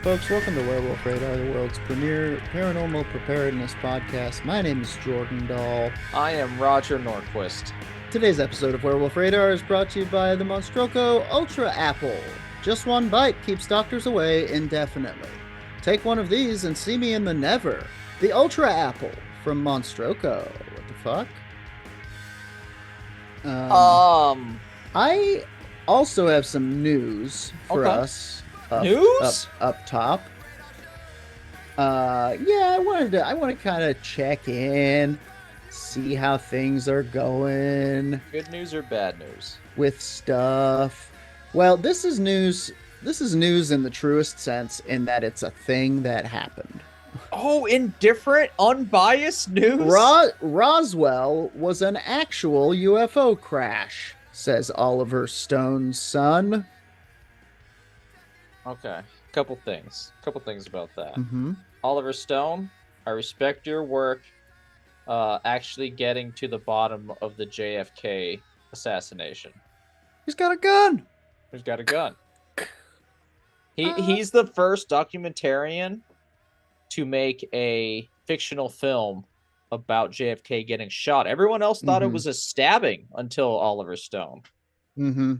Folks, welcome to Werewolf Radar, the world's premier paranormal preparedness podcast. My name is Jordan Dahl. I am Roger Norquist. Today's episode of Werewolf Radar is brought to you by the Monstroco Ultra Apple. Just one bite keeps doctors away indefinitely. Take one of these and see me in the never. The Ultra Apple from Monstroco. What the fuck? I also have some news for us. News? Up top. I want to kind of check in, see how things are going. Good news or bad news? With stuff. Well, this is news. This is news in the truest sense, in that it's a thing that happened. Oh, indifferent, unbiased news? Roswell was an actual UFO crash, says Oliver Stone's son. Okay, couple things about that. Mm-hmm. Oliver Stone, I respect your work actually getting to the bottom of the JFK assassination. He's got a gun. He's got a gun. He's the first documentarian to make a fictional film about JFK getting shot. Everyone else thought it was a stabbing until Oliver Stone. Mm-hmm.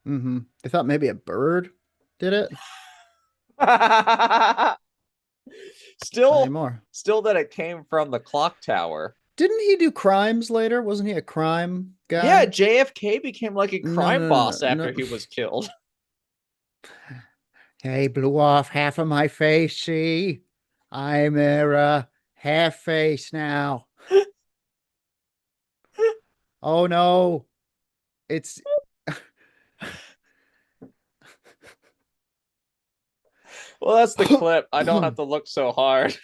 Mm-hmm. They thought maybe a bird did it. Still that it came from the clock tower. Didn't he do crimes later? Wasn't he a crime guy? Yeah, JFK became like a crime boss after he was killed. He blew off half of my face, see? I'm a half face now. Oh no. It's well, that's the clip. I don't have to look so hard.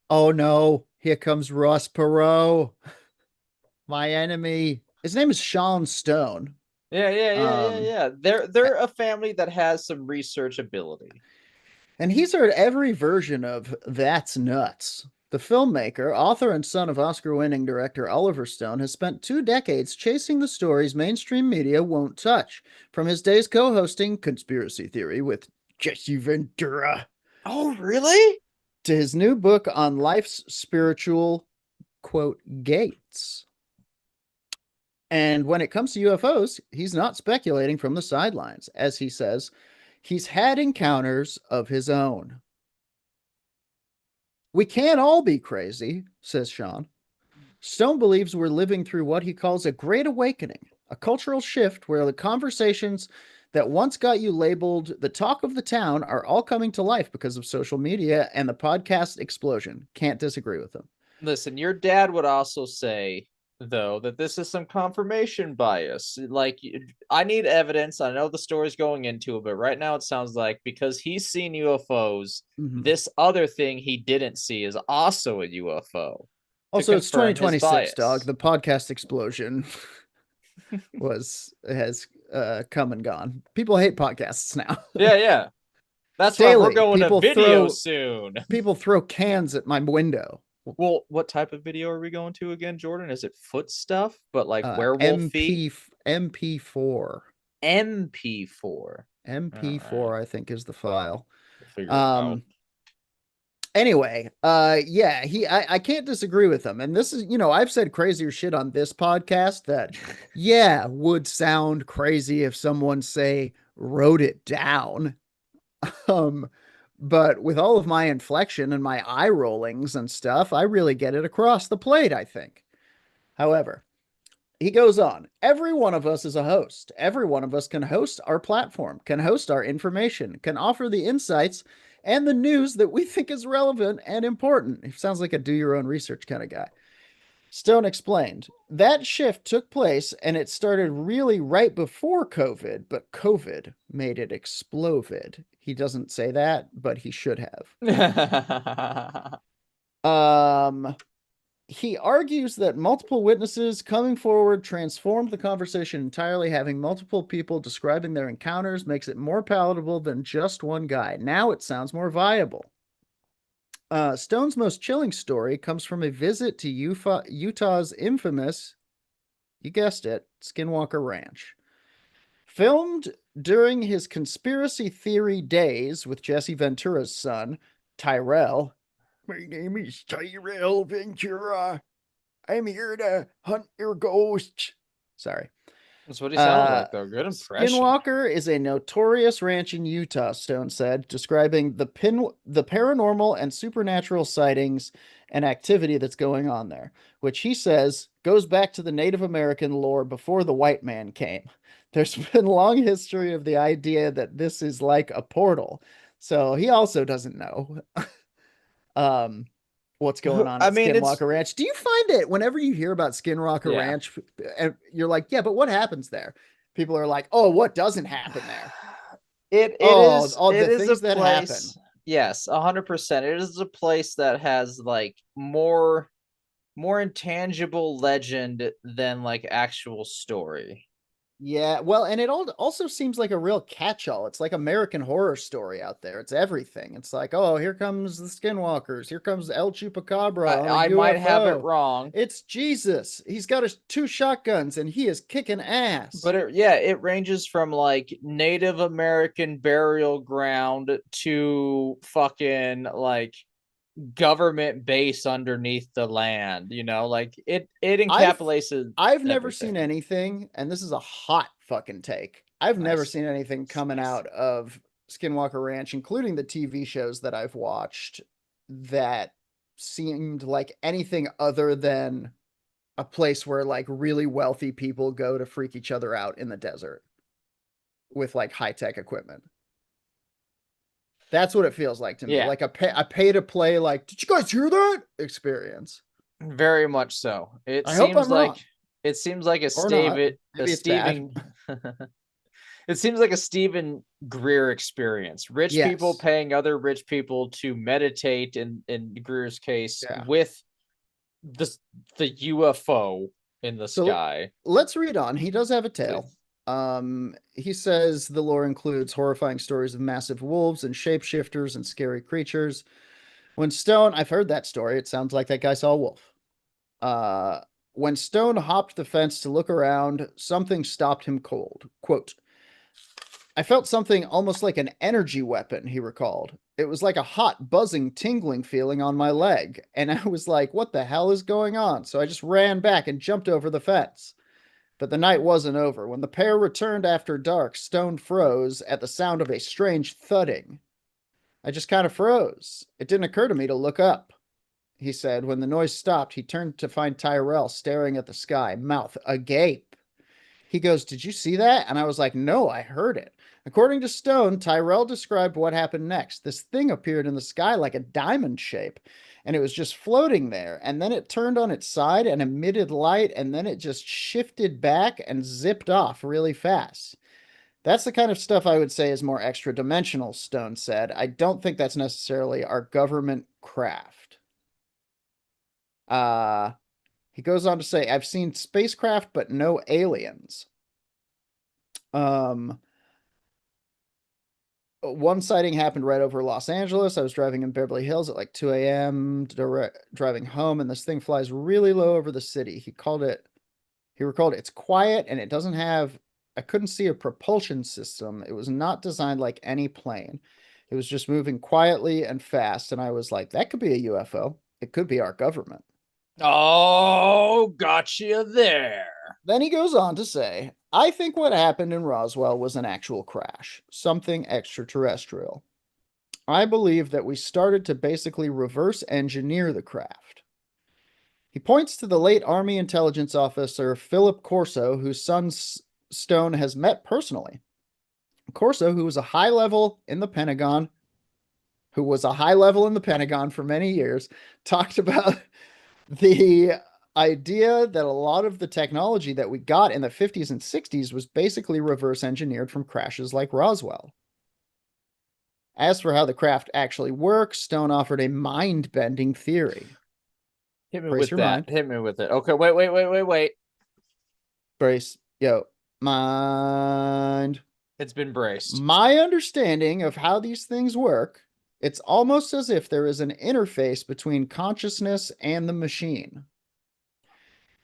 Oh no, here comes Ross Perot, my enemy. His name is Sean Stone. Yeah. They're a family that has some research ability. And he's heard every version of That's Nuts. The filmmaker, author, and son of Oscar-winning director Oliver Stone has spent 2 decades chasing the stories mainstream media won't touch, from his days co-hosting Conspiracy Theory with Jesse Ventura. Oh, really? To his new book on life's spiritual, quote, gates. And when it comes to UFOs, he's not speculating from the sidelines. As he says, he's had encounters of his own. We can't all be crazy, says Sean. Stone believes we're living through what he calls a great awakening, a cultural shift where the conversations that once got you labeled the talk of the town are all coming to life because of social media and the podcast explosion. Can't disagree with him. Listen, your dad would also say, though, that this is some confirmation bias. Like, I need evidence. I know the story's going into it, but right now it sounds like because he's seen UFOs, this other thing he didn't see is also a UFO. Also, it's 2026, dog. The podcast explosion has come and gone. People hate podcasts now. Yeah. That's why we're going to video soon. People throw cans at my window. Well, what type of video are we going to again, Jordan? Is it foot stuff? But like werewolf feet? MP4. MP4. MP4, right. I think, is the file. Anyway, I can't disagree with him. And this is, I've said crazier shit on this podcast that, would sound crazy if someone, say, wrote it down. But with all of my inflection and my eye rollings and stuff, I really get it across the plate, I think. However, he goes on, every one of us is a host. Every one of us can host our platform, can host our information, can offer the insights and the news that we think is relevant and important. He sounds like a do your own research kind of guy. Stone explained, that shift took place and it started really right before COVID, but COVID made it explode. He doesn't say that, but he should have. He argues that multiple witnesses coming forward transformed the conversation entirely. Having multiple people describing their encounters makes it more palatable than just one guy. Now it sounds more viable. Stone's most chilling story comes from a visit to Utah's infamous, you guessed it, Skinwalker Ranch. Filmed during his conspiracy theory days with Jesse Ventura's son, Tyrell. My name is Tyrell Ventura. I'm here to hunt your ghosts. Sorry. That's what he sounds Uh, like, though. Good impression. Skinwalker is a notorious ranch in Utah, Stone said, describing the paranormal and supernatural sightings and activity that's going on there, which he says goes back to the Native American lore before the white man came. There's been a long history of the idea that this is like a portal. So he also doesn't know um what's going on I at mean, it's Skinwalker Ranch. Do you find it whenever you hear about Skinwalker yeah. Ranch and you're like, yeah, but what happens there? People are like, oh, what doesn't happen there? It Oh, is all it the is a things that happen. place. Yes, 100%. It is a place that has like more intangible legend than like actual story. Yeah, well, and it also seems like a real catch-all. It's like American Horror Story out there. It's everything. It's like, oh, here comes the Skinwalkers. Here comes El Chupacabra on a I might have it UFO. wrong, It's Jesus. He's got his two shotguns and he is kicking ass. but it ranges from like Native American burial ground to fucking like government base underneath the land, like it I've encapsulates I've never seen everything. anything, and this is a hot fucking take. I've never Nice. seen anything coming out of Skinwalker Ranch, including the TV shows that I've watched, that seemed like anything other than a place where like really wealthy people go to freak each other out in the desert with like high-tech equipment. That's what it feels like to me. Yeah, Like a pay to play, like, did you guys hear that experience? very much so. I hope I'm wrong. It seems like Or not. A Maybe it's bad. Stephen it seems like a Stephen Greer experience. Rich people Yes. paying other rich people to meditate in Greer's case Yeah. with the UFO in the So sky. let's read on. He does have a tale. Please. He says the lore includes horrifying stories of massive wolves and shapeshifters and scary creatures. When Stone, I've heard that story. It sounds like that guy saw a wolf. Uh, when Stone hopped the fence to look around, something stopped him cold. Quote, I felt something almost like an energy weapon, he recalled. It was like a hot, buzzing, tingling feeling on my leg. And I was like, what the hell is going on? So I just ran back and jumped over the fence. But the night wasn't over. When the pair returned after dark, Stone froze at the sound of a strange thudding. I just kind of froze. It didn't occur to me to look up, he said. When the noise stopped, he turned to find Tyrell staring at the sky, mouth agape. He goes, did you see that? And I was like, no, I heard it. According to Stone, Tyrell described what happened next. This thing appeared in the sky like a diamond shape, and it was just floating there. And then it turned on its side and emitted light, and then it just shifted back and zipped off really fast. That's the kind of stuff I would say is more extra dimensional, Stone said. I don't think that's necessarily our government craft. Uh, he goes on to say, I've seen spacecraft, but no aliens. Um, One sighting happened right over Los Angeles. I was driving in Beverly Hills at like 2 a.m. Driving home, and this thing flies really low over the city. He recalled it's quiet and it doesn't have, I couldn't see a propulsion system. It was not designed like any plane. It was just moving quietly and fast. And I was like, that could be a UFO. It could be our government. Oh, gotcha there. Then he goes on to say, I think what happened in Roswell was an actual crash, something extraterrestrial. I believe that we started to basically reverse engineer the craft. He points to the late Army intelligence officer Philip Corso, whose son Stone has met personally. Corso, who was a high level in the Pentagon, for many years, talked about the idea that a lot of the technology that we got in the 50s and 60s was basically reverse engineered from crashes like Roswell. As for how the craft actually works, Stone offered a mind-bending theory. Hit me Brace with your that. mind. Hit me with it. Okay, wait. Brace. Yo. Mind. It's been braced. My understanding of how these things work, it's almost as if there is an interface between consciousness and the machine.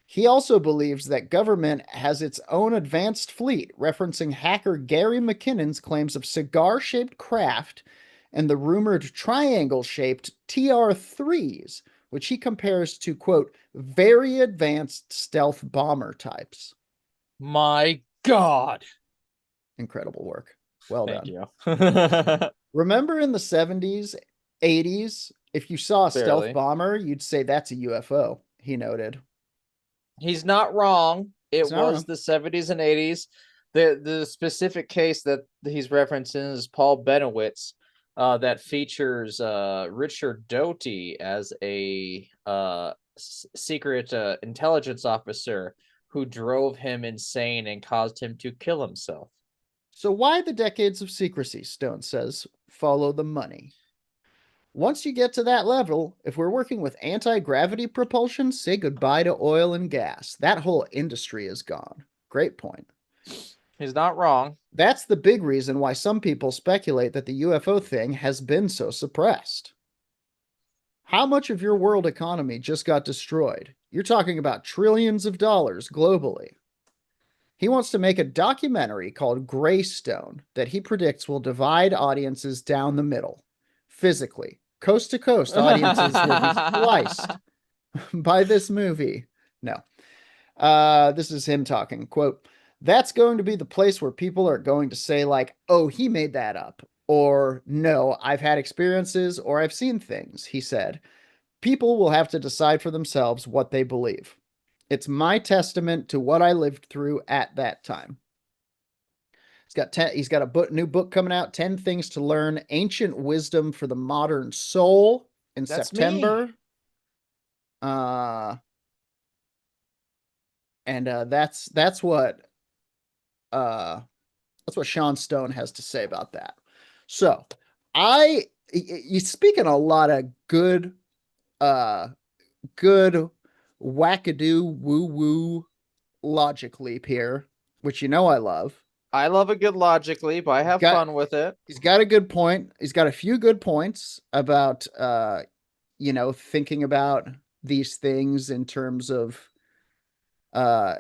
He also believes that government has its own advanced fleet, referencing hacker Gary McKinnon's claims of cigar-shaped craft and the rumored triangle-shaped TR-3s, which he compares to, quote, very advanced stealth bomber types. My God. Incredible work. Well Thank done. you. Remember in the 70s, 80s, if you saw a stealth Barely. bomber, you'd say that's a UFO, he noted. He's not wrong. He's It not was wrong. the 70s and 80s. The specific case that he's referencing is Paul Benowitz, that features Richard Doty as a secret intelligence officer who drove him insane and caused him to kill himself. So why the decades of secrecy? Stone says, follow the money. Once you get to that level, if we're working with anti-gravity propulsion, say goodbye to oil and gas. That whole industry is gone. Great point. He's not wrong. That's the big reason why some people speculate that the UFO thing has been so suppressed. How much of your world economy just got destroyed? You're talking about trillions of dollars globally. He wants to make a documentary called Greystone that he predicts will divide audiences down the middle. Physically, coast to coast, audiences will be sliced by this movie. No. This is him talking. Quote, that's going to be the place where people are going to say, like, oh, he made that up. Or, no, I've had experiences or I've seen things, he said. People will have to decide for themselves what they believe. It's my testament to what I lived through at that time. He's got a new book coming out, 10 Things to Learn, Ancient Wisdom for the Modern Soul in That's me. September. That's what Sean Stone has to say about that. So you speaking a lot of good good wackadoo woo woo logic leap here, which you know I love. I love a good logic leap. I have Got fun with it. He's got a good point. He's got a few good points about thinking about these things in terms of uh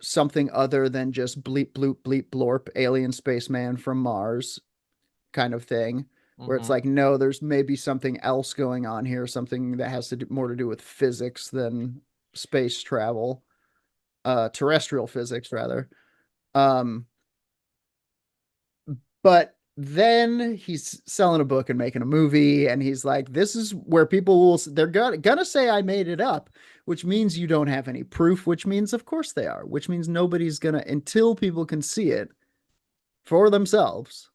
something other than just bleep bloop bleep blorp alien spaceman from Mars kind of thing, where it's like, no, there's maybe something else going on here, something that has to do more to do with physics than space travel, terrestrial physics rather. um But then he's selling a book and making a movie, and he's like, this is where people they're gonna say I made it up, which means you don't have any proof, which means of course they are, which means nobody's gonna, until people can see it for themselves,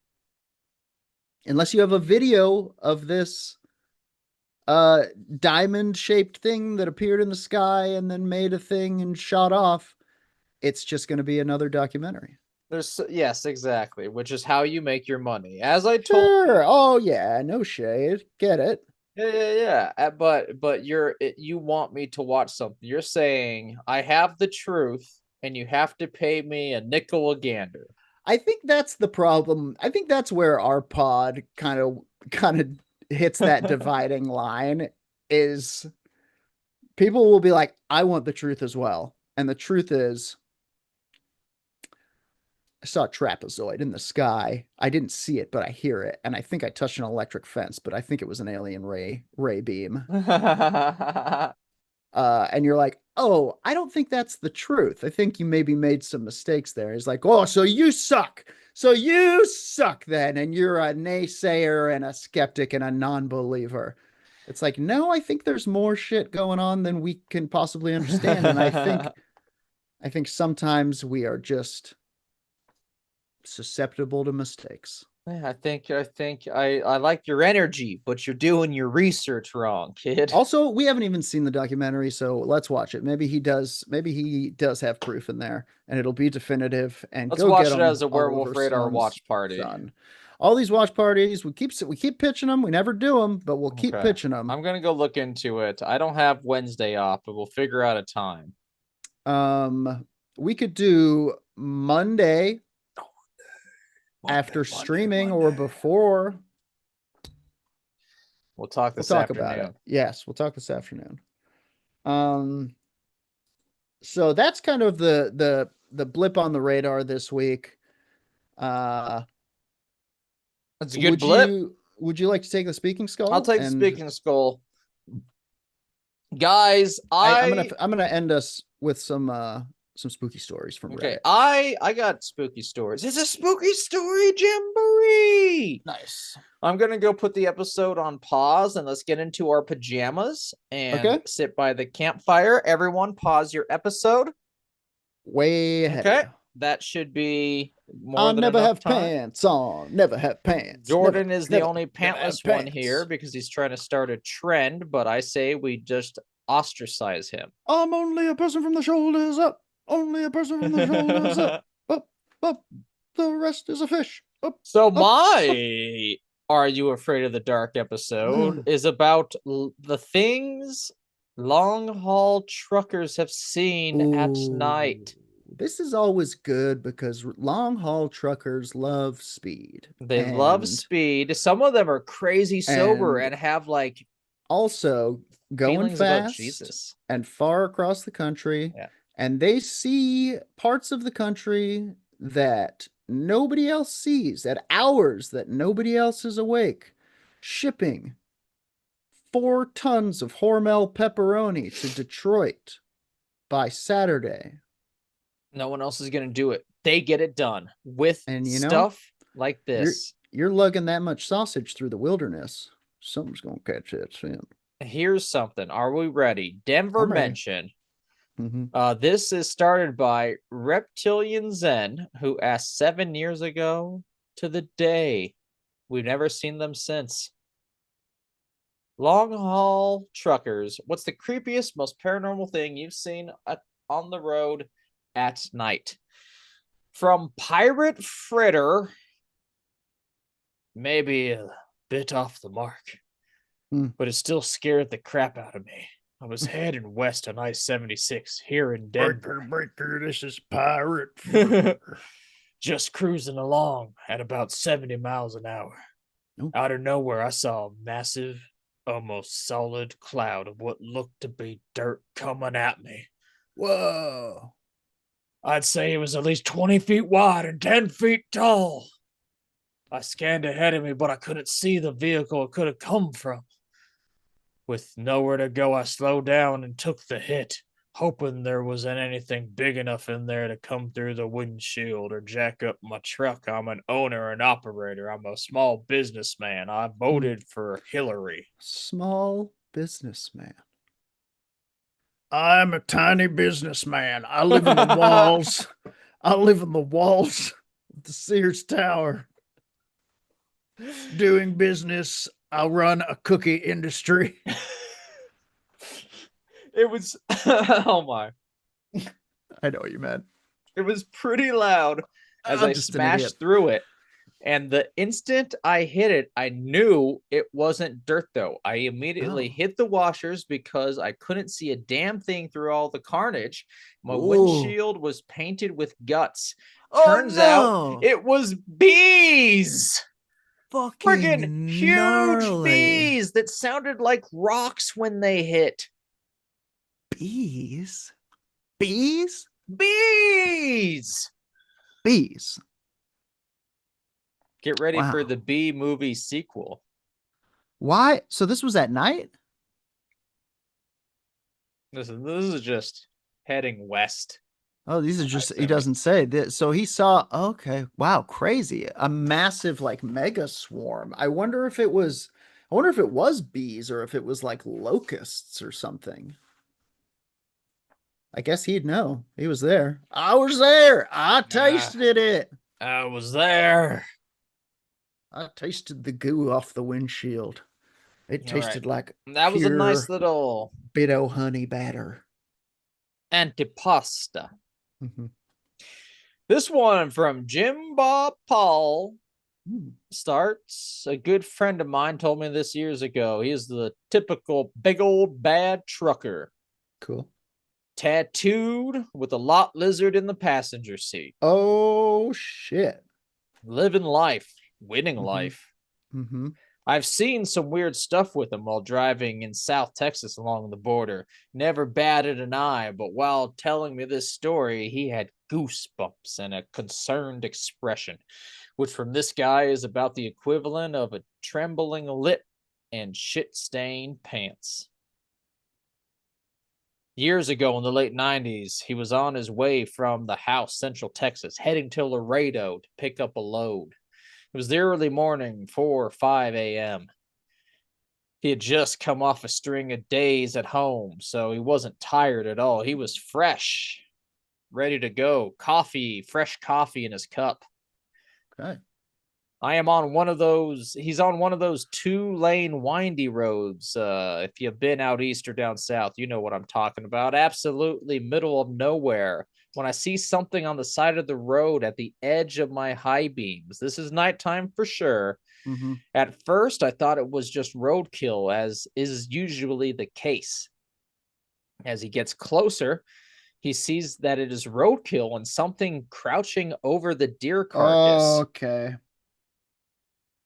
unless you have a video of this diamond shaped thing that appeared in the sky and then made a thing and shot off. It's just going to be another documentary. Yes, exactly, which is how you make your money. As I told you, Sure. Oh yeah, no shade. Get it. yeah. But you want me to watch something. You're saying I have the truth and you have to pay me a nickel a gander. I think that's the problem. I think that's where our pod kind of hits that dividing line, is people will be like, I want the truth as well. And the truth is, I saw a trapezoid in the sky. I didn't see it, but I hear it. And I think I touched an electric fence, but I think it was an alien ray beam. And you're like, oh, I don't think that's the truth. I think you maybe made some mistakes there. He's like, oh, so you suck. So you suck then. And you're a naysayer and a skeptic and a non-believer. It's like, no, I think there's more shit going on than we can possibly understand. And I think sometimes we are just susceptible to mistakes. Yeah, I like your energy, but you're doing your research wrong, kid. Also, we haven't even seen the documentary, so let's watch it. Maybe he does have proof in there, and it'll be definitive. And Let's go get watch it him, as a Werewolf Oliver Radar Stone's watch party. son. All these watch parties, we keep pitching them. We never do them, but we'll keep Okay. pitching them. I'm gonna go look into it. I don't have Wednesday off, but we'll figure out a time. We could do Monday after Monday, streaming or Monday. before. We'll talk We'll this talk about it. afternoon. Yes, we'll talk this afternoon. Um, So that's kind of the blip on the radar this week. Uh, It's a good blip. would you like to take the speaking I'll skull? take the And speaking skull. Guys, I'm gonna end us with some spooky stories from okay, Reddit. I got spooky stories. It's a spooky story jamboree. Nice. I'm gonna go put the episode on pause and let's get into our pajamas and Okay. sit by the campfire. Everyone, pause your episode. Way ahead of Okay, you. that should be more I'll than never enough have time. pants on. Never have pants. Jordan is the only never have pantless one pants. here because he's trying to start a trend, but I say we just ostracize him. I'm only a person from the shoulders up. Only a person from the shoulders up. Up, up. The rest is a fish. Up, So up, my Are You Afraid of the Dark episode is about the things long haul truckers have seen at night. This is always good because long haul truckers love speed. They love speed. Some of them are crazy sober and have like also going feelings about fast Jesus and far across the country. Yeah. And they see parts of the country that nobody else sees at hours that nobody else is awake. Shipping 4 tons of Hormel pepperoni to Detroit by Saturday. No one else is going to do it. They get it done with And stuff like this. You're lugging that much sausage through the wilderness. Something's going to catch that soon. Here's something. Are we ready? Denver mention. This is started by Reptilian Zen, who asked 7 years ago to the day. We've never seen them since. Long haul truckers. What's the creepiest, most paranormal thing you've seen on the road at night? From Pirate Fritter. Maybe a bit off the mark, but it still scared the crap out of me. I was heading west on I-76 here in Denver. Breaker, this is Pirate. Just cruising along at about 70 miles an hour. Out of nowhere, I saw a massive, almost solid cloud of what looked to be dirt coming at me. Whoa. I'd say it was at least 20 feet wide and 10 feet tall. I scanned ahead of me, but I couldn't see the vehicle it could have come from. With nowhere to go, I slowed down and took the hit, hoping there wasn't anything big enough in there to come through the windshield or jack up my truck. I'm an owner and operator. I'm a small businessman. I voted for Hillary. Small businessman. I'm a tiny businessman. I live in the walls. I live in the walls of the Sears Tower. Doing business. I run a cookie industry. It was, oh my. I know what you meant. It was pretty loud as I smashed through it. And the instant I hit it, I knew it wasn't dirt, though. I immediately hit the washers because I couldn't see a damn thing through all the carnage. My windshield was painted with guts. Turns out it was bees. Friggin' huge bees that sounded like rocks when they hit. Bees? Bees? Bees! Bees. Get ready for the Bee movie sequel. Why? So this was at night? This is just heading west. Oh, these are just, he doesn't say this. So he saw, okay, wow, crazy. A massive like mega swarm. I wonder if it was bees or if it was like locusts or something. I guess he'd know. He was there. I was there. I tasted it. I was there. I tasted the goo off the windshield. It tasted like that was a nice little bit of honey batter. Antipasta. This one from Jim Bob Paul starts. A good friend of mine told me this years ago. He is the typical big old bad trucker. Cool. Tattooed with a lot lizard in the passenger seat. Oh, shit. Living life. Winning life. I've seen some weird stuff with him while driving in South Texas along the border. Never batted an eye, but while telling me this story, he had goosebumps and a concerned expression, which from this guy is about the equivalent of a trembling lip and shit-stained pants. Years ago in the late 90s, he was on his way from the house, Central Texas, heading to Laredo to pick up a load. It was the early morning, 4 or 5 a.m. He had just come off a string of days at home, so he wasn't tired at all. He was fresh, ready to go. Fresh coffee in his cup. Okay. I am on one of those. He's on one of those 2-lane windy roads. If you've been out east or down south, you know what I'm talking about. Absolutely middle of nowhere. When I see something on the side of the road at the edge of my high beams, this is nighttime for sure. Mm-hmm. At first, I thought it was just roadkill, as is usually the case. As he gets closer, he sees that it is roadkill and something crouching over the deer carcass. Okay.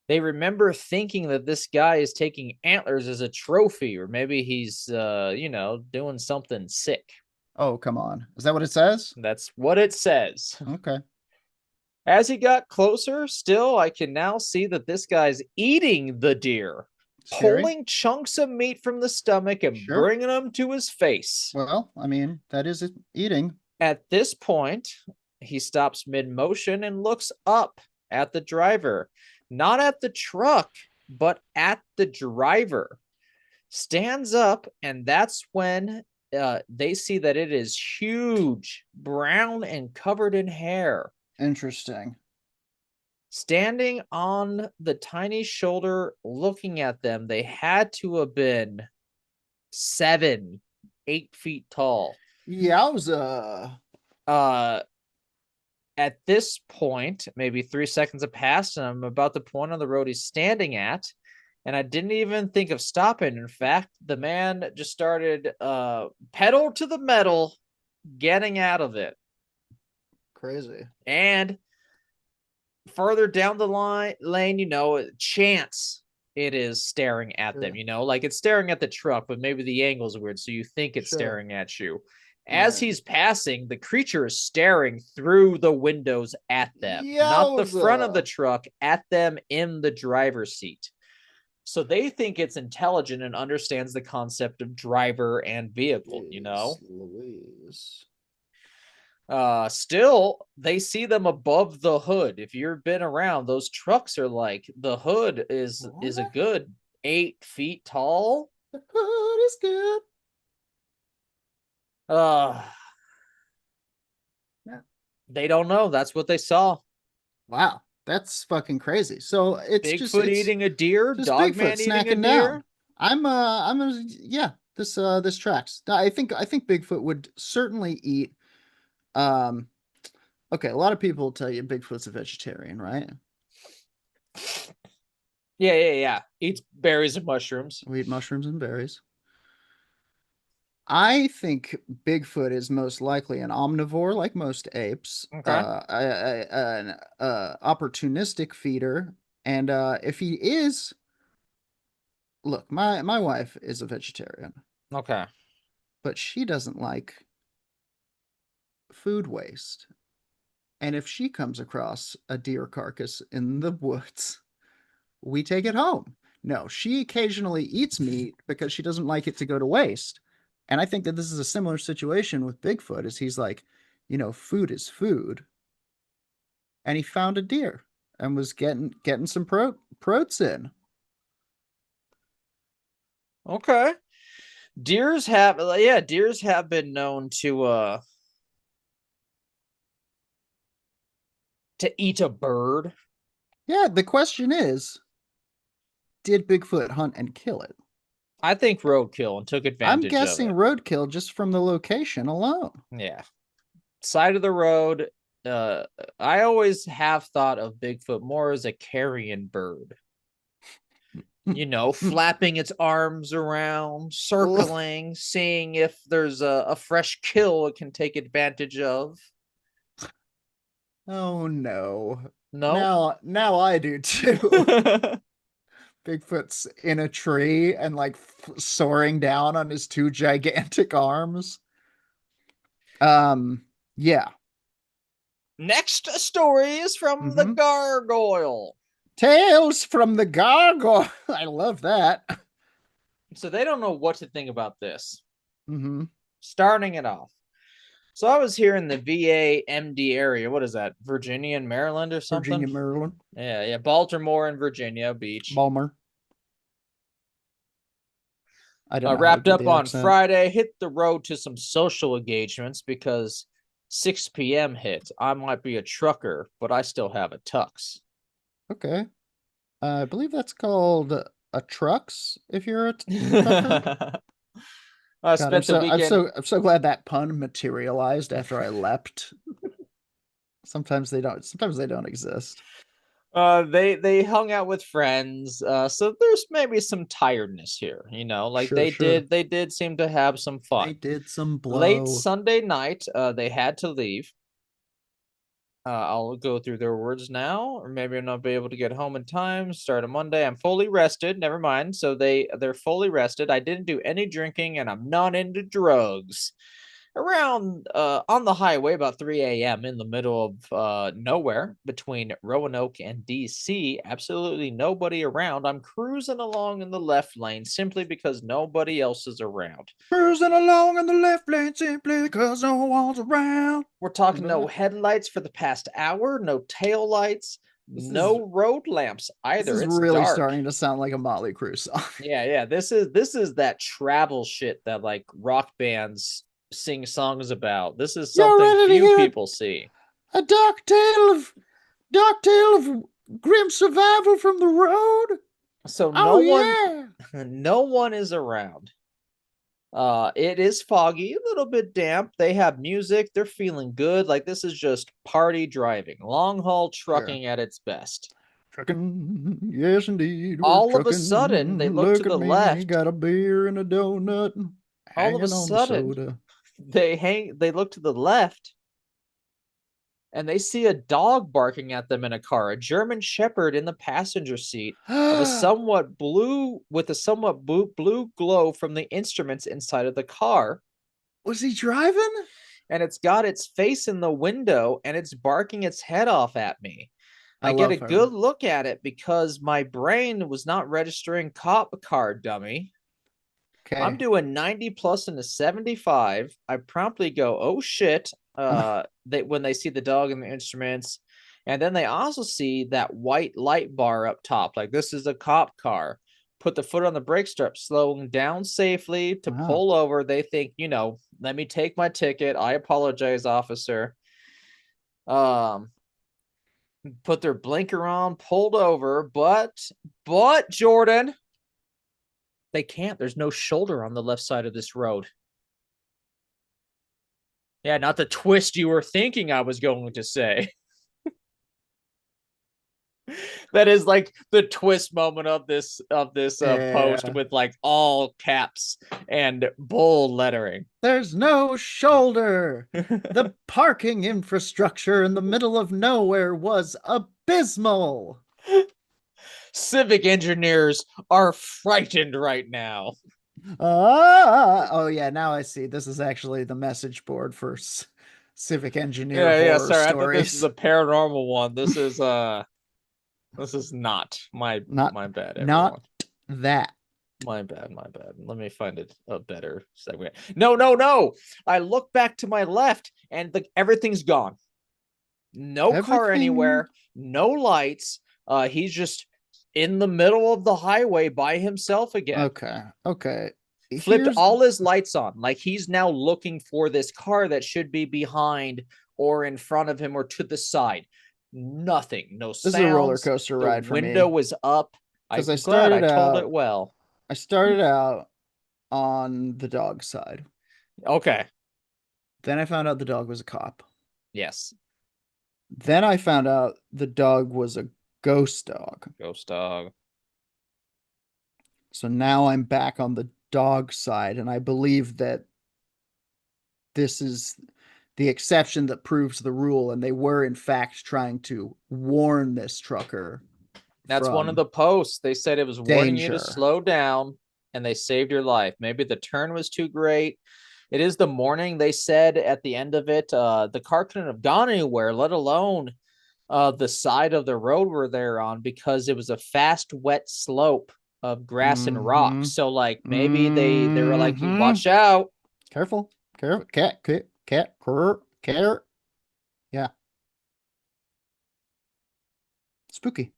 They remember thinking that this guy is taking antlers as a trophy, or maybe he's, doing something sick. Oh, come on. Is that what it says? That's what it says. Okay. As he got closer, still, I can now see that this guy's eating the deer, Scary. pulling chunks of meat from the stomach and Sure. bringing them to his face. Well, I mean, that is it eating. At this point, he stops mid-motion and looks up at the driver. Not at the truck, but at the driver. Stands up, and that's when they see that it is huge, brown, and covered in hair. Interesting. Standing on the tiny shoulder, looking at them, they had to have been 7, 8 feet tall. Yowza. At this point, maybe 3 seconds have passed, and I'm about to point on the road he's standing at, and I didn't even think of stopping. In fact, the man just started pedal to the metal, getting out of it. Crazy. And further down the lane, chance it is staring at them, like it's staring at the truck, but maybe the angle's weird, so you think it's staring at you. As he's passing, the creature is staring through the windows at them, not the front of the truck, at them in the driver's seat. So they think it's intelligent and understands the concept of driver and vehicle, Louise. Still, they see them above the hood. If you've been around, those trucks are like, the hood is a good 8 feet tall. The hood is good. They don't know. That's what they saw. Wow, that's fucking crazy. So it's Bigfoot it's eating a deer, Bigfoot Dogman eating a snacking deer. down. Yeah, this tracks. I think Bigfoot would certainly eat. Okay, a lot of people tell you Bigfoot's a vegetarian, right? Yeah. Eats berries and mushrooms. We eat mushrooms and berries. I think Bigfoot is most likely an omnivore, like most apes. Okay. An opportunistic feeder, and if he is, look, my wife is a vegetarian. Okay. But she doesn't like food waste. And if she comes across a deer carcass in the woods, we take it home. No, she occasionally eats meat because she doesn't like it to go to waste. And I think that this is a similar situation with Bigfoot, as he's like, food is food. And he found a deer and was getting some protein in. Okay. Deers have been known to eat a bird. Yeah, the question is, did Bigfoot hunt and kill it? I think roadkill and took advantage I'm guessing of it. roadkill just from the location alone. Yeah. Side of the road. I always have thought of Bigfoot more as a carrion bird. Flapping its arms around, circling, seeing if there's a fresh kill it can take advantage of. Oh no. No? Now I do too. Bigfoot's in a tree and like soaring down on his two gigantic arms. Yeah. Next story is from the Mm-hmm. gargoyle. Tales from the Gargoyle. I love that. So they don't know what to think about this. Mm-hmm. Starting it off. So I was here in the VA MD area. What is that? Virginia and Maryland or something? Virginia, Maryland. Yeah. Baltimore and Virginia Beach. Balmer. I don't know how to Wrapped do up the on accent. Friday. Hit the road to some social engagements because 6 p.m. hit. I might be a trucker, but I still have a tux. Okay. I believe that's called a trucks if you're a trucker. I God, I'm spent the so I'm weekend. so I'm so glad that pun materialized after I leapt. Sometimes they don't exist. They hung out with friends. So there's maybe some tiredness here, like Sure, sure. they did seem to have some fun. They did some Late blow. Sunday night, they had to leave. I'll go through their words now, or maybe I'll not be able to get home in time. Start on Monday. I'm fully rested. Never mind. So they're fully rested. I didn't do any drinking, and I'm not into drugs. Around on the highway about 3 a.m. in the middle of nowhere between Roanoke and DC, absolutely nobody around. I'm cruising along in the left lane simply because nobody else is around. Cruising along in the left lane simply because no one's around. We're talking Remember no that? headlights for the past hour, no tail lights, This is no road lamps this either. is It's really dark. starting to sound like a Motley Crue song. Yeah. This is that travel shit that like rock bands sing songs about. This is You're something ready to few hear people see. a dark tale of grim survival from the road. So Oh yeah. no one is around. It is foggy, a little bit damp. They have music, they're feeling good. Like this is just party driving, long haul Sure. trucking at its best. Trucking, yes indeed, we're All of a sudden, they trucking. look to Look at the me, left. got a beer and a donut, All of a hanging on the sudden, soda. they look to the left and they see a dog barking at them in a car, a German shepherd in the passenger seat of a somewhat blue with a somewhat blue glow from the instruments inside of the car. Was he driving? And it's got its face in the window and it's barking its head off at me. I I get a love her. good look at it because my brain was not registering cop car, dummy. I'm Okay. doing 90 plus in a 75. I promptly go, oh shit. When they see the dog and the instruments. And then they also see that white light bar up top. Like this is a cop car. Put the foot on the brake strap, slowing down safely to Wow. pull over. They think, let me take my ticket. I apologize, officer. Um, put their blinker on, pulled over, but Jordan, they can't. There's no shoulder on the left side of this road. Yeah, not the twist you were thinking I was going to say. That is like the twist moment of this post Yeah. with like all caps and bold lettering. There's no shoulder. The parking infrastructure in the middle of nowhere was abysmal. Civic engineers are frightened right now. Oh yeah, now I see. This is actually the message board for civic engineer Yeah. horror Sorry, I thought this is stories. a paranormal one. This is not Not my bad, not everyone. that. My bad, my bad. Let me find it a better segment. No. I look back to my left and everything's gone. No car Everything. anywhere, no lights. He's just in the middle of the highway by himself again. Okay. Okay. Flipped Here's all his lights on. Like he's now looking for this car that should be behind or in front of him or to the side. Nothing. No This is a roller sounds. coaster The ride for window me was up. because I I'm glad I started told it out well. I started out on the dog side. Okay. Then I found out the dog was a cop. Yes. Then I found out the dog was a ghost dog. Ghost dog. So now I'm back on the dog side, and I believe that this is the exception that proves the rule, and they were in fact trying to warn this trucker That's one of from the posts. They said it was warning you to danger. slow down, and they saved your life. Maybe the turn was too great. It is the morning. They said at the end of it, the car couldn't have gone anywhere, let alone the side of the road we're there on, because it was a fast, wet slope of grass and rock. So like maybe they were like, watch out. Careful. Cat. Yeah. Spooky.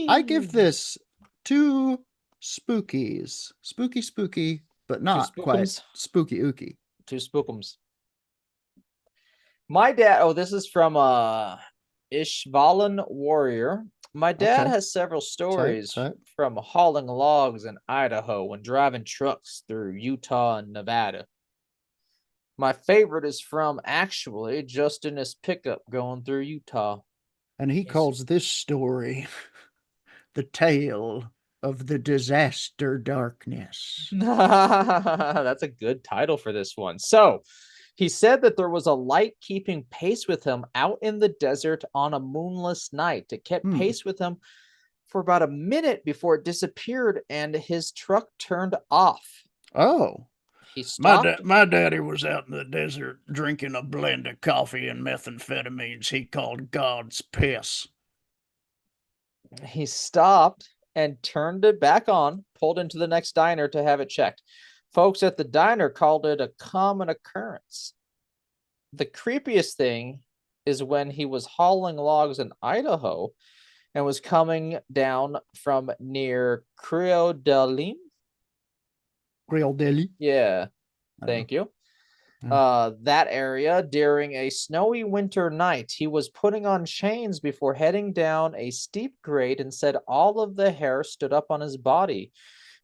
I give this 2 spookies. Spooky, but not quite spooky ooky. 2 spookums. My dad, this is from Ishvalan Warrior. My dad has several stories from hauling logs in Idaho and driving trucks through Utah and Nevada. My favorite is from actually just in his pickup going through Utah. And he calls this story The Tale of the Disaster Darkness. That's a good title for this one. So, he said that there was a light keeping pace with him out in the desert on a moonless night. It kept pace with him for about a minute before it disappeared and his truck turned off. Oh. He stopped. My daddy was out in the desert drinking a blend of coffee and methamphetamines he called God's piss. He stopped and turned it back on, pulled into the next diner to have it checked. Folks at the diner called it a common occurrence. The creepiest thing is when he was hauling logs in Idaho and was coming down from near Creole-de-Lime. Creole-de-Lime? Yeah, thank you. That area during a snowy winter night. He was putting on chains before heading down a steep grade and said all of the hair stood up on his body.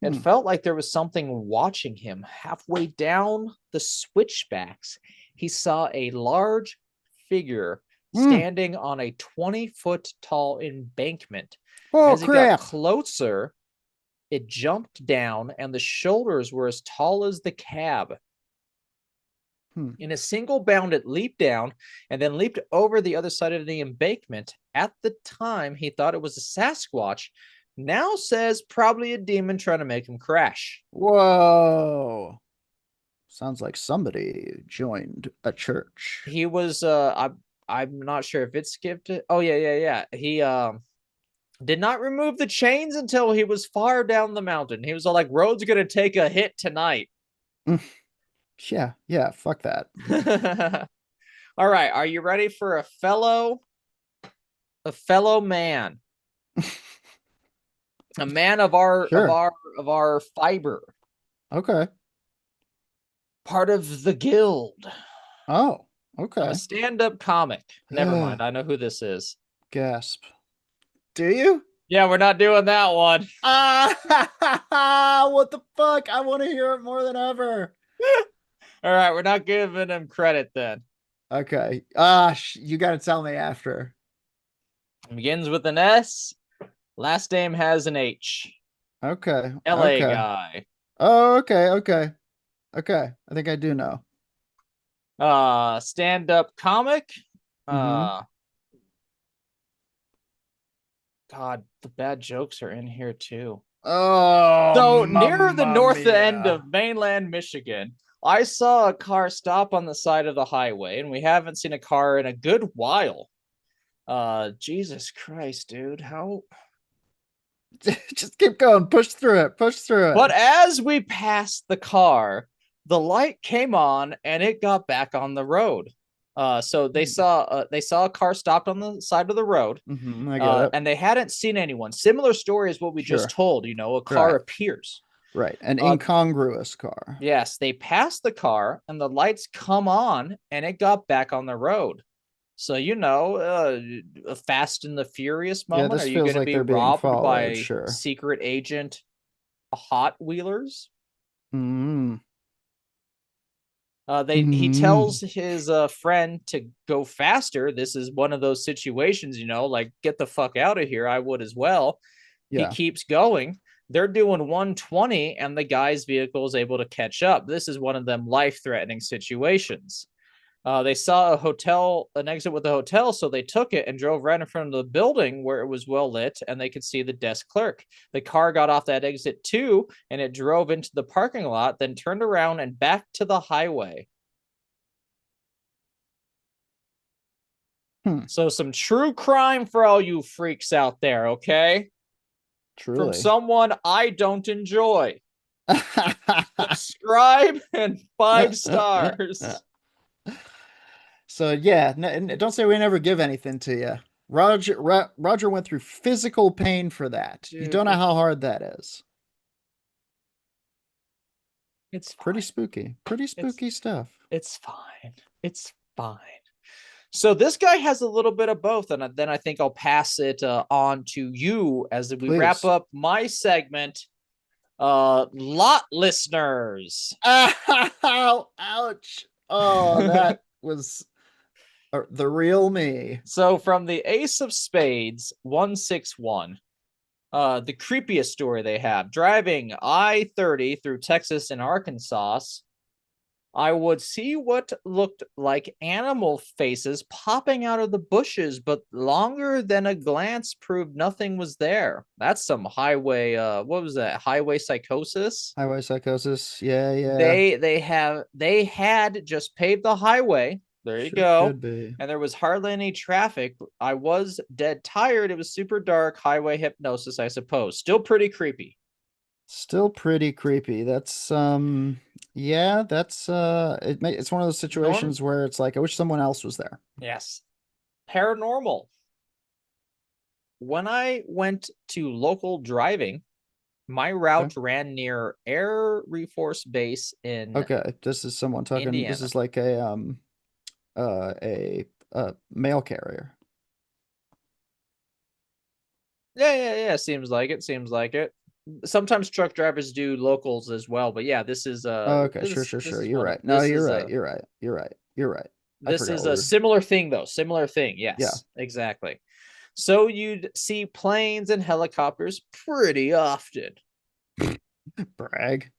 It felt like there was something watching him. Halfway down the switchbacks, he saw a large figure standing on a 20-foot tall embankment. As he got closer, it jumped down, and the shoulders were as tall as the cab. In a single bound, it leaped down and then leaped over the other side of the embankment. At the time, he thought it was a Sasquatch. Now says probably a demon trying to make him crash. Whoa. Sounds like somebody joined a church. He was, I'm not sure if it skipped it. Oh, yeah. He did not remove the chains until he was far down the mountain. He was all like, road's going to take a hit tonight. Yeah, fuck that. All right, are you ready for a fellow man? A man of our fiber. Okay. Part of the guild. Oh, okay. I'm a stand-up comic. Never mind, I know who this is. Gasp. Do you? Yeah, we're not doing that one. What the fuck? I want to hear it more than ever. All right, we're not giving him credit then. Okay. You got to tell me after. It begins with an S. Last name has an H. Okay. LA guy. Oh, okay. I think I do know. Stand-up comic. God, the bad jokes are in here too. Oh, so near the north end of mainland Michigan, I saw a car stop on the side of the highway, and we haven't seen a car in a good while. Jesus Christ, dude, how? Just keep going. Push through it. But as we passed the car, the light came on, and it got back on the road. So they saw a car stopped on the side of the road, I get it. and they hadn't seen anyone. Similar story as what we just told. You know, a car appears. Right, an incongruous car. Yes, they passed the car, and the lights come on, and it got back on the road. So, you know, a Fast and the Furious moment. This Are you feels going to like be robbed by sure. secret agent Hot Wheelers? He tells his friend to go faster. This is one of those situations, you know, like, get the fuck out of here. I would as well. Yeah. He keeps going. They're doing 120, and the guy's vehicle is able to catch up. This is one of them life-threatening situations. They saw an exit with a hotel, so they took it and drove right in front of the building where it was well lit and they could see the desk clerk. The car got off that exit too, and it drove into the parking lot, then turned around and back to the highway. So some true crime for all you freaks out there, okay? From Truly. someone I don't enjoy. Subscribe and 5 stars. So yeah, don't say we never give anything to you. Roger went through physical pain for that. You Dude, don't know how hard that is. it's Pretty fine. spooky. Pretty spooky stuff. It's fine. It's fine. So this guy has a little bit of both, and then I think I'll pass it on to you as we wrap Please. up my segment. Lot listeners. Ow, ouch. Oh, that was the real me. So from the Ace of Spades 161, the creepiest story they have: driving I-30 through Texas and Arkansas, I would see what looked like animal faces popping out of the bushes, but longer than a glance proved nothing was there. That's some highway, what was that? Highway psychosis? Highway psychosis. Yeah, yeah. They had just paved the highway. There you Sure go. could be. And there was hardly any traffic. I was dead tired. It was super dark. Highway hypnosis, I suppose. Still pretty creepy. Still pretty creepy. That's yeah, that's it's one of those situations where it's like I wish someone else was there. Yes. Paranormal. When I went to local driving, my route ran near Air Reforce Base in Okay, this is someone talking. Indiana. This is like a mail carrier. Yeah. Seems like it. Seems like it. Sometimes truck drivers do locals as well, but yeah, this is Okay, this sure. is You're one right. of, No, this you're is right. a You're right. You're right. You're right. I this forgot is what a we're. similar thing though. Similar thing. Yeah. Yes, exactly. So you'd see planes and helicopters pretty often. Brag.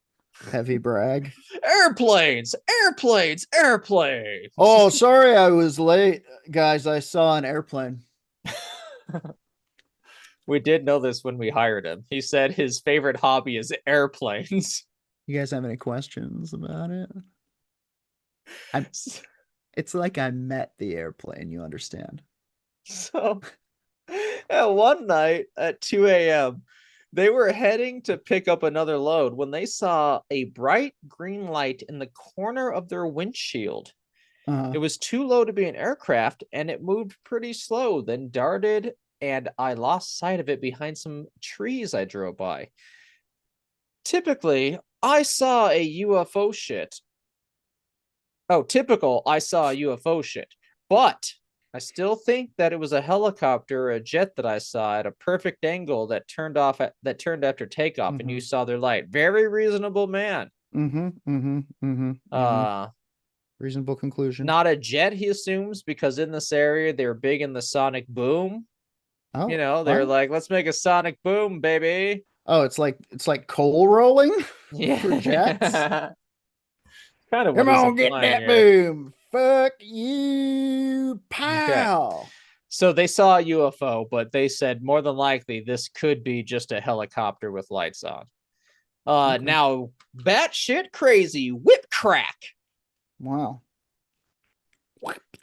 Heavy brag. Airplanes. Oh, sorry I was late, guys. I saw an airplane. We did know this when we hired him. He said his favorite hobby is airplanes. You guys have any questions about it? It's like I met the airplane, you understand? So, one night at 2 a.m., they were heading to pick up another load when they saw a bright green light in the corner of their windshield. It was too low to be an aircraft, and it moved pretty slow, then darted, and I lost sight of it behind some trees I drove by. Typically, I saw a UFO shit. Oh, typical, I saw a UFO shit. But I still think that it was a helicopter or a jet that I saw at a perfect angle that turned after takeoff, and you saw their light. Very reasonable man. Reasonable conclusion. Not a jet, he assumes, because in this area they're big in the sonic boom. Oh, You know, they're like, let's make a sonic boom, baby. Oh, it's like coal rolling Yeah. for jets. Kind of Come what he's on, get that here. boom. Fuck you, pow. Okay. So they saw a UFO, but they said more than likely this could be just a helicopter with lights on. Now, batshit crazy whip crack. Wow.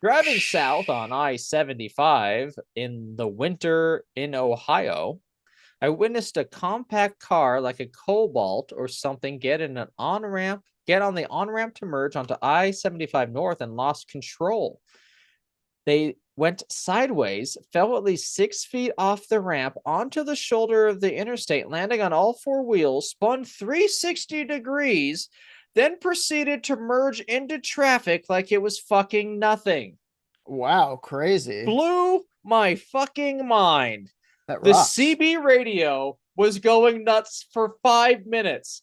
Driving south on I-75 in the winter in Ohio, I witnessed a compact car like a Cobalt or something get on the on-ramp to merge onto I-75 North and lost control. They went sideways, fell at least 6 feet off the ramp onto the shoulder of the interstate, landing on all four wheels, spun 360 degrees, then proceeded to merge into traffic like it was fucking nothing. Wow, crazy. Blew my fucking mind. That the rocks. CB radio was going nuts for 5 minutes.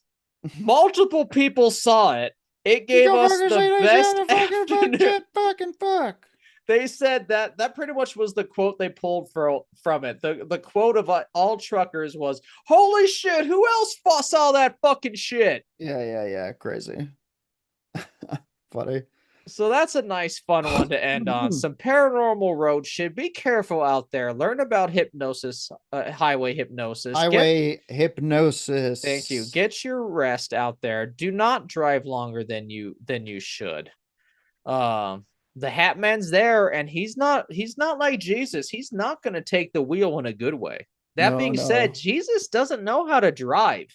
Multiple people saw it. It gave us the best afternoon. Fucking fuck. They said that pretty much was the quote they pulled from it. The quote of all truckers was, "Holy shit, who else saw that fucking shit?" Yeah, crazy. Funny. So that's a nice, fun one to end on. Some paranormal road shit. Be careful out there. Learn about hypnosis, highway hypnosis. Highway Thank you. hypnosis. Get your rest out there. Do not drive longer than you should. Um, the Hat Man's there, and he's not like Jesus. He's not going to take the wheel in a good way. That No, being said, no. Jesus doesn't know how to drive.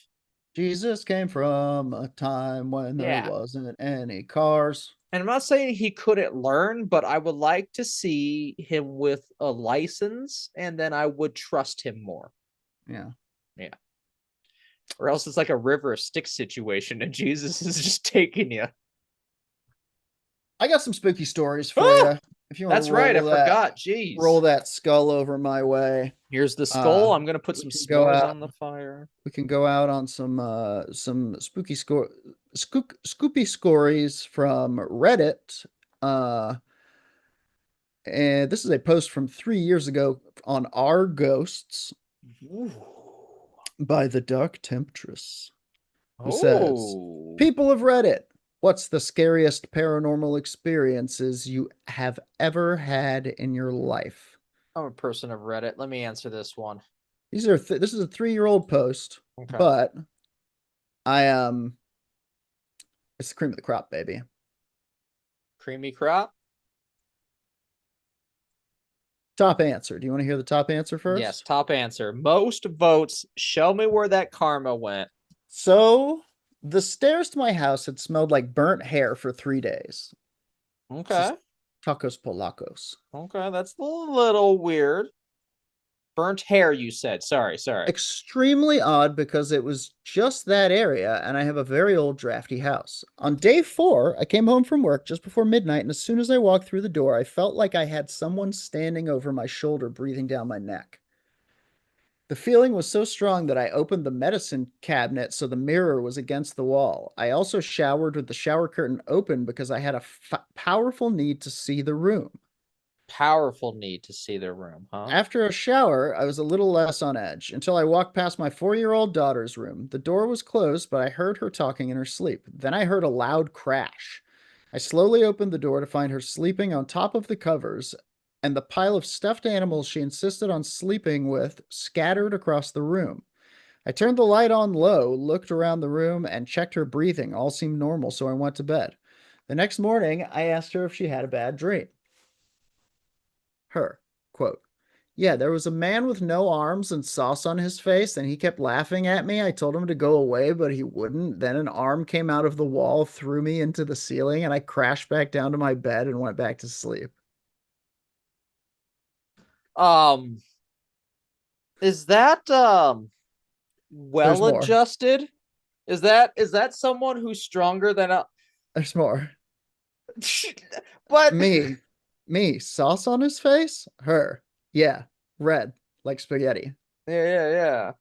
Jesus came from a time when there Yeah. wasn't any cars. And I'm not saying he couldn't learn, but I would like to see him with a license, and then I would trust him more. Yeah. Yeah. Or else it's like a river of sticks situation, and Jesus is just taking you. I got some spooky stories for Ah! you. If you want to That's right. I roll that forgot. Jeez. roll that skull over my way. Here's the skull. I'm gonna put We some can go s'mores out. on the fire. We can go out on some scoopy stories from Reddit. Uh and this is a post from 3 years ago on Our Ghosts Ooh. by the Dark Temptress, who says, Oh. "People of Reddit, what's the scariest paranormal experiences you have ever had in your life?" I'm a person of Reddit. Let me answer this one. This is a 3-year-old post, Okay. but I it's the cream of the crop, baby. Creamy crop? Top answer. Do you want to hear the top answer Yes, first? top answer. Most votes. Show me where that karma went. So, the stairs to my house had smelled like burnt hair for 3 days. It's Okay. just tacos polacos. Okay, that's a little weird. Burnt hair, you said. Sorry. Extremely odd because it was just that area, and I have a very old drafty house. On day 4, I came home from work just before midnight, and as soon as I walked through the door, I felt like I had someone standing over my shoulder, breathing down my neck. The feeling was so strong that I opened the medicine cabinet so the mirror was against the wall. I also showered with the shower curtain open because I had a powerful need to see the room. Powerful need to see their room, huh? After a shower, I was a little less on edge until I walked past my 4-year-old daughter's room. The door was closed, but I heard her talking in her sleep. Then I heard a loud crash. I slowly opened the door to find her sleeping on top of the covers and the pile of stuffed animals she insisted on sleeping with scattered across the room. I turned the light on low, looked around the room, and checked her breathing. All seemed normal, so I went to bed. The next morning, I asked her if she had a bad dream. Her, quote, "Yeah, there was a man with no arms and sauce on his face, and he kept laughing at me. I told him to go away, but he wouldn't. Then an arm came out of the wall, threw me into the ceiling, and I crashed back down to my bed and went back to sleep." Um, is that There's well more. adjusted? Is that someone who's stronger than a There's more. but Me, sauce on his face? Her, yeah, red, like spaghetti. yeah.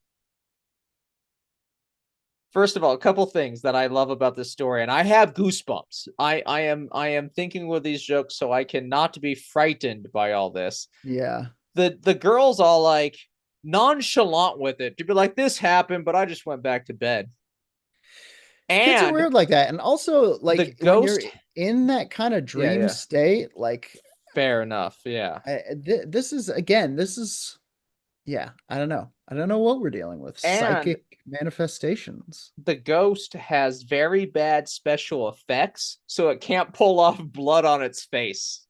First of all, a couple things that I love about this story, and I have goosebumps. I am thinking with these jokes, so I cannot be frightened by all this. Yeah. The girl's all like nonchalant with it to be like, this happened, but I just went back to bed. Kids are And weird like that. And also, the like, when you're ghost, in that kind of dream yeah, state, like, fair enough, yeah. this is, again, yeah, I don't know. I don't know what we're dealing with. And Psychic manifestations. the ghost has very bad special effects, so it can't pull off blood on its face.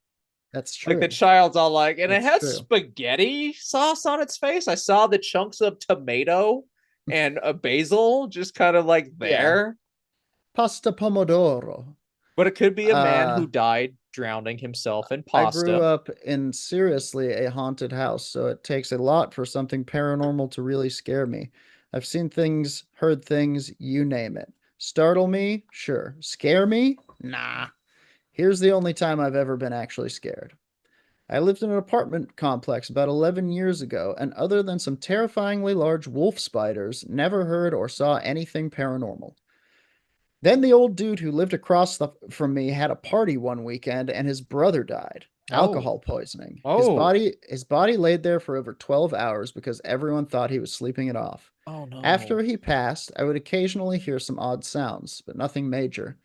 That's Like the true. child's all like, and it That's has true. spaghetti sauce on its face. I saw the chunks of tomato and a basil just kind of like Yeah. there. Pasta pomodoro. But it could be a man Uh, who died drowning himself in I grew pasta. up in seriously a haunted house, so it takes a lot for something paranormal to really scare me. I've seen things, heard things, you name it. Startle me? Sure. Scare me? Nah. Here's the only time I've ever been actually scared. I lived in an apartment complex about 11 years ago, and other than some terrifyingly large wolf spiders, never heard or saw anything paranormal. Then the old dude who lived from me had a party one weekend and his brother died. Oh, Alcohol poisoning. oh, His body laid there for over 12 hours because everyone thought he was sleeping it off. oh no. After he passed, I would occasionally hear some odd sounds, but nothing major.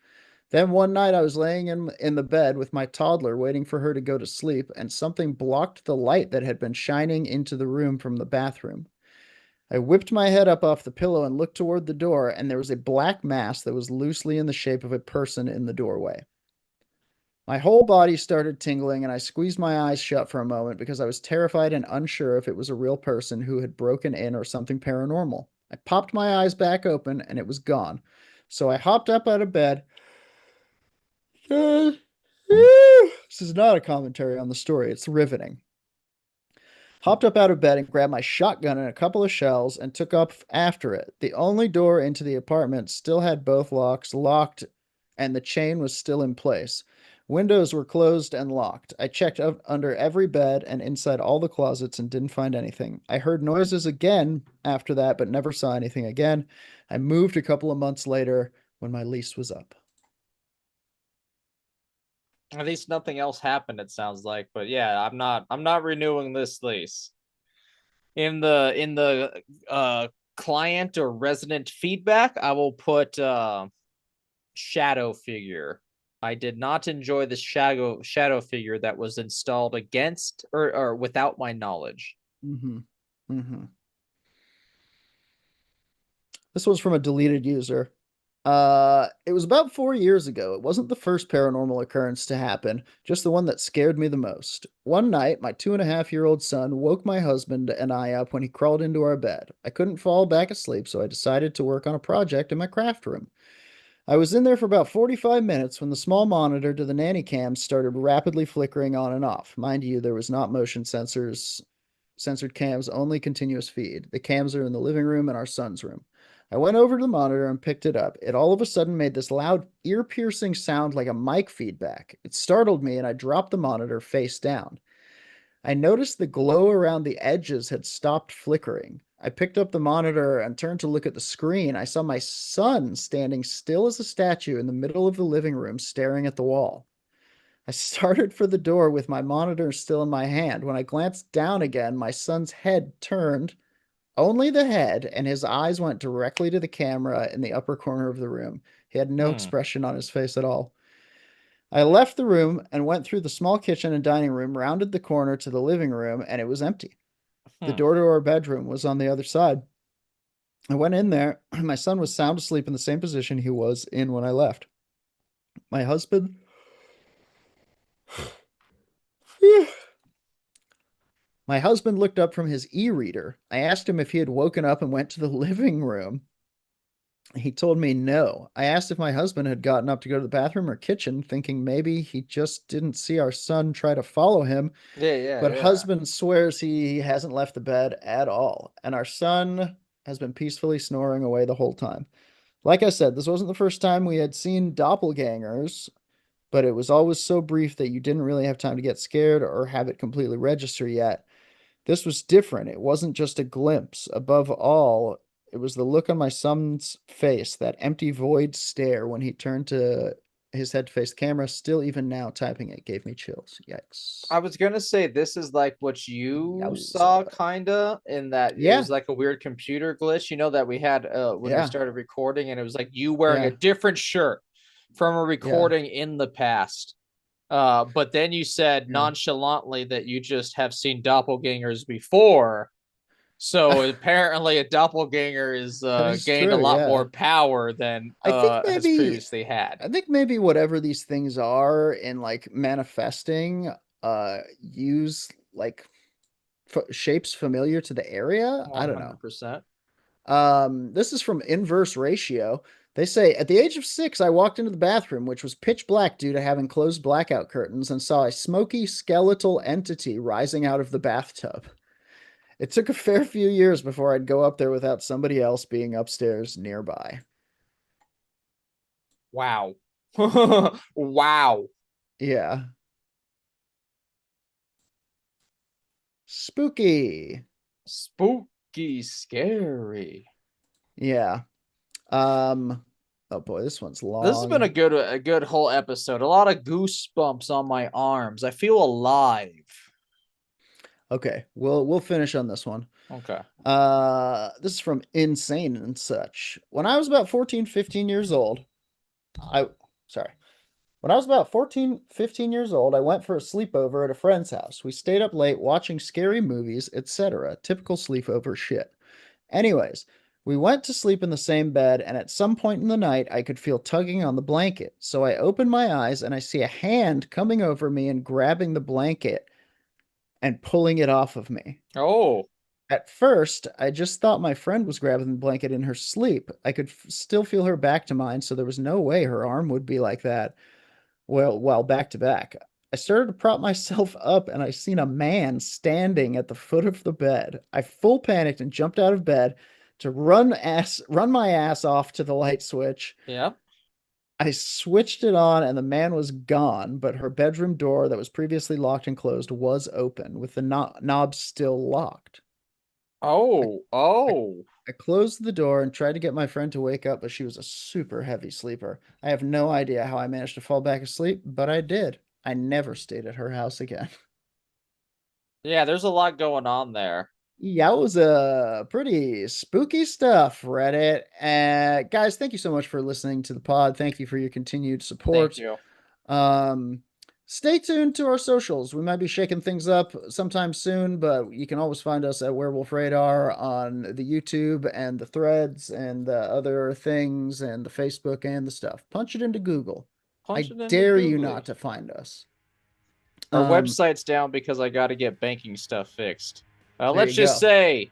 Then one night I was laying in the bed with my toddler waiting for her to go to sleep, and something blocked the light that had been shining into the room from the bathroom. I whipped my head up off the pillow and looked toward the door, and there was a black mass that was loosely in the shape of a person in the doorway. My whole body started tingling, and I squeezed my eyes shut for a moment because I was terrified and unsure if it was a real person who had broken in or something paranormal. I popped my eyes back open, and it was gone. So I hopped up out of bed. This is not a commentary on the story, it's riveting. Hopped up out of bed and grabbed my shotgun and a couple of shells and took up after it. The only door into the apartment still had both locks locked, and the chain was still in place. Windows were closed and locked. I checked under every bed and inside all the closets and didn't find anything. I heard noises again after that, but never saw anything again. I moved a couple of months later when my lease was up. At least nothing else happened, it sounds like. But yeah, I'm not renewing this lease. In the client or resident feedback, I will put shadow figure. I did not enjoy the shadow figure that was installed against or without my knowledge. Mm-hmm. Mm-hmm. This was from a deleted user. It was about 4 years ago. It wasn't the first paranormal occurrence to happen, just the one that scared me the most. One night, my 2.5-year-old son woke my husband and I up when he crawled into our bed. I couldn't fall back asleep, so I decided to work on a project in my craft room. I was in there for about 45 minutes when the small monitor to the nanny cams started rapidly flickering on and off. Mind you, there was not motion sensors, censored cams, only continuous feed. The cams are in the living room and our son's room. I went over to the monitor and picked it up. It all of a sudden made this loud, ear piercing sound like a mic feedback. It startled me and I dropped the monitor face down. I noticed the glow around the edges had stopped flickering. I picked up the monitor and turned to look at the screen. I saw my son standing still as a statue in the middle of the living room, staring at the wall. I started for the door with my monitor still in my hand. When I glanced down again, my son's head turned, only the head, and his eyes went directly to the camera in the upper corner of the room. He had no Hmm. expression on his face at all. I left the room and went through the small kitchen and dining room, rounded the corner to the living room, and it was empty. The Hmm. door to our bedroom was on the other side. I went in there. My son was sound asleep in the same position he was in when I left. My husband. My husband looked up from his e reader. I asked him if he had woken up and went to the living room. He told me no. I asked if my husband had gotten up to go to the bathroom or kitchen, thinking maybe he just didn't see our son try to follow him. Yeah, yeah, But yeah. husband swears he hasn't left the bed at all, and our son has been peacefully snoring away the whole time. Like I said, this wasn't the first time we had seen doppelgangers, but it was always so brief that you didn't really have time to get scared or have it completely register yet. This was different. It wasn't just a glimpse. Above all, it was the look on my son's face, that empty void stare when he turned to his head to face the camera. Still, even now, typing it gave me chills. Yikes. I was gonna say this is like what you Yowza. saw, kinda, in that it Yeah, was like a weird computer glitch, that we had when we yeah, started recording, and it was like you wearing a yeah, different shirt from a yeah, recording in the past. But then you said yeah. nonchalantly that you just have seen doppelgangers before. So apparently a doppelganger is That is gained a true. lot Yeah. more power than I think has maybe previously had. I think maybe whatever these things are in like manifesting use like shapes familiar to the area. I don't know. 100%. This is from Inverse Ratio. They say, at the age of 6, I walked into the bathroom, which was pitch black due to having closed blackout curtains, and saw a smoky skeletal entity rising out of the bathtub. It took a fair few years before I'd go up there without somebody else being upstairs nearby. Wow. Wow. Yeah. Spooky. Spooky, scary. Yeah. Oh boy, this one's This has been long. a good whole episode. A lot of goosebumps on my arms. I feel alive. Okay, we'll finish on this one. Okay. This is from Insane and Such. When I was about 14, 15 years old, I sorry. When I was about 14, 15 years old, I went for a sleepover at a friend's house. We stayed up late watching scary movies, etc. Typical sleepover shit. Anyways, we went to sleep in the same bed, and at some point in the night, I could feel tugging on the blanket. So I open my eyes and I see a hand coming over me and grabbing the blanket and pulling it off of me. Oh, At first, I just thought my friend was grabbing the blanket in her sleep. I could still feel her back to mine, so there was no way her arm would be like that. Well, while back to back. I started to prop myself up and I seen a man standing at the foot of the bed. I full panicked and jumped out of bed to run my ass off to the light switch. yeah. I switched it on and the man was gone, but her bedroom door that was previously locked and closed was open with the knob still locked. I, Oh, I oh. I closed the door and tried to get my friend to wake up, but she was a super heavy sleeper. I have no idea how I managed to fall back asleep, but I did. I never stayed at her house again. Yeah, there's a lot going on there. Yeah, it was pretty spooky stuff, Reddit. Guys, thank you so much for listening to the pod. Thank you for your continued Thank support. you. Um, Stay tuned to our socials. We might be shaking things up sometime soon, but you can always find us at Werewolf Radar on the YouTube and the threads and the other things and the Facebook and the stuff. Punch it into Google. Punch I it into dare you Googly. not to find us. Our Um, website's down because I got to get banking stuff fixed. there Let's you just go. say,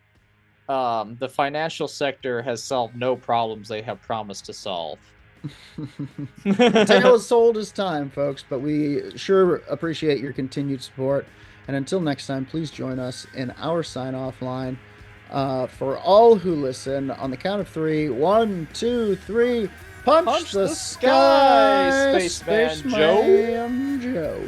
the financial sector has solved no problems they have promised to solve. A tale as old as time, folks, but we sure appreciate your continued support. And until next time, please join us in our sign off line. For all who listen, on the count of three, 1, 2, 3, punch, Punch the the sky, sky, Spaceman Joe. Spaceman Joe.